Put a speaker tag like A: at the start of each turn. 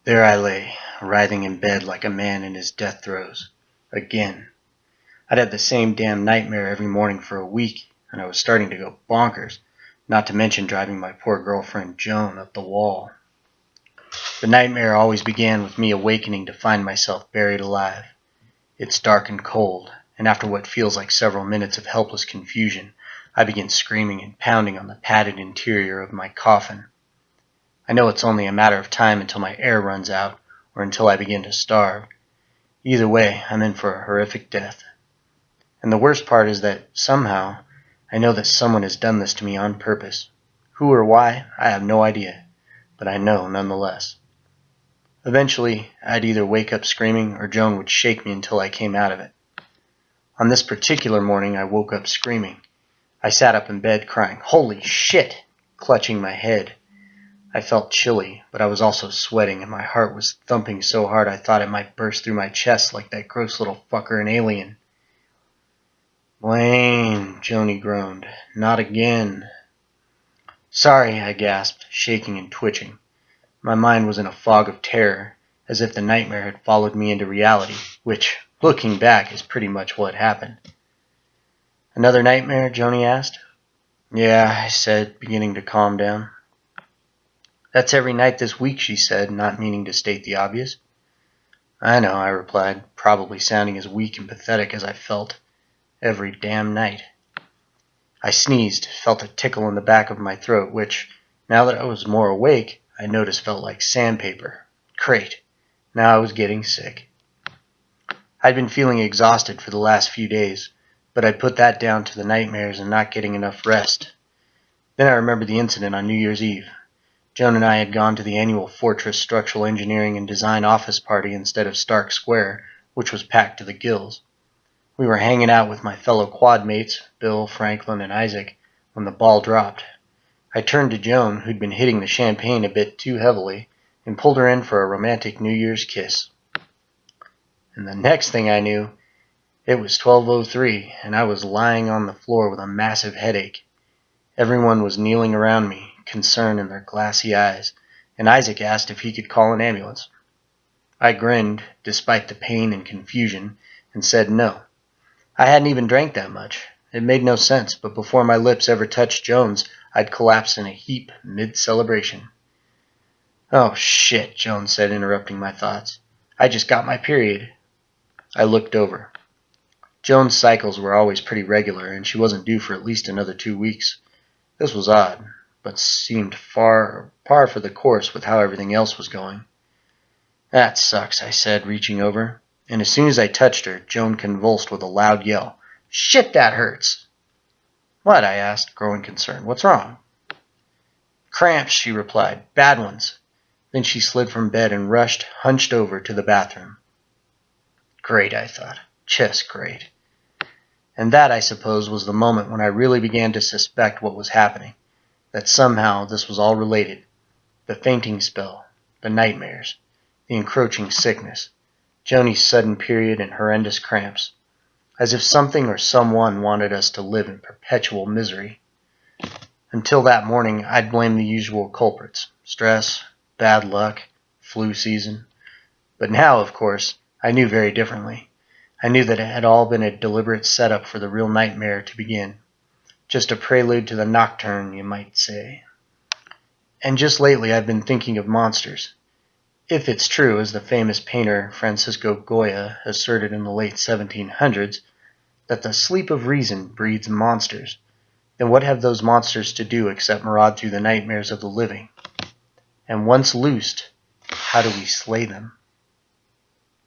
A: There I lay, writhing in bed like a man in his death throes. Again. I'd had the same damn nightmare every morning for a week, and I was starting to go bonkers, not to mention driving my poor girlfriend Joan up the wall. The nightmare always began with me awakening to find myself buried alive. It's dark and cold, and after what feels like several minutes of helpless confusion, I begin screaming and pounding on the padded interior of my coffin. I know it's only a matter of time until my air runs out, or until I begin to starve. Either way, I'm in for a horrific death. And the worst part is that, somehow, I know that someone has done this to me on purpose. Who or why, I have no idea, but I know nonetheless. Eventually, I'd either wake up screaming or Joan would shake me until I came out of it. On this particular morning, I woke up screaming. I sat up in bed crying, "Holy shit!" clutching my head. I felt chilly, but I was also sweating, and my heart was thumping so hard I thought it might burst through my chest like that gross little fucker in Alien. "Blaine," Joni groaned. "Not again." "Sorry," I gasped, shaking and twitching. My mind was in a fog of terror, as if the nightmare had followed me into reality, which, looking back, is pretty much what happened. "Another nightmare?" Joni asked. "Yeah," I said, beginning to calm down. "That's every night this week," she said, not meaning to state the obvious. "I know," I replied, probably sounding as weak and pathetic as I felt. "Every damn night." I sneezed, felt a tickle in the back of my throat, which, now that I was more awake, I noticed felt like sandpaper. Great. Now I was getting sick. I'd been feeling exhausted for the last few days, but I'd put that down to the nightmares and not getting enough rest. Then I remembered the incident on New Year's Eve. Joan and I had gone to the annual Fortress Structural Engineering and Design office party instead of Stark Square, which was packed to the gills. We were hanging out with my fellow quad mates, Bill, Franklin, and Isaac, when the ball dropped. I turned to Joan, who'd been hitting the champagne a bit too heavily, and pulled her in for a romantic New Year's kiss. And the next thing I knew, it was 12:03, and I was lying on the floor with a massive headache. Everyone was kneeling around me, concern in their glassy eyes, and Isaac asked if he could call an ambulance. I grinned, despite the pain and confusion, and said no. I hadn't even drank that much. It made no sense, but before my lips ever touched Joan's, I'd collapsed in a heap mid-celebration. "Oh, shit," Joan said, interrupting my thoughts. "I just got my period." I looked over. Joan's cycles were always pretty regular, and she wasn't due for at least another 2 weeks. This was odd, but seemed par for the course with how everything else was going. "That sucks," I said, reaching over, and as soon as I touched her, Joan convulsed with a loud yell. "Shit, that hurts!" "What?" I asked, growing concerned. "What's wrong?" "Cramps," she replied. "Bad ones." Then she slid from bed and rushed, hunched over, to the bathroom. Great, I thought. Just great. And that, I suppose, was the moment when I really began to suspect what was happening, that somehow this was all related. The fainting spell, the nightmares, the encroaching sickness, Joni's sudden period and horrendous cramps. As if something or someone wanted us to live in perpetual misery. Until that morning, I'd blamed the usual culprits. Stress, bad luck, flu season. But now, of course, I knew very differently. I knew that it had all been a deliberate setup for the real nightmare to begin. Just a prelude to the Nocturne, you might say. And just lately I've been thinking of monsters. If it's true, as the famous painter Francisco Goya asserted in the late 1700s, that the sleep of reason breeds monsters, then what have those monsters to do except maraud through the nightmares of the living? And once loosed, how do we slay them?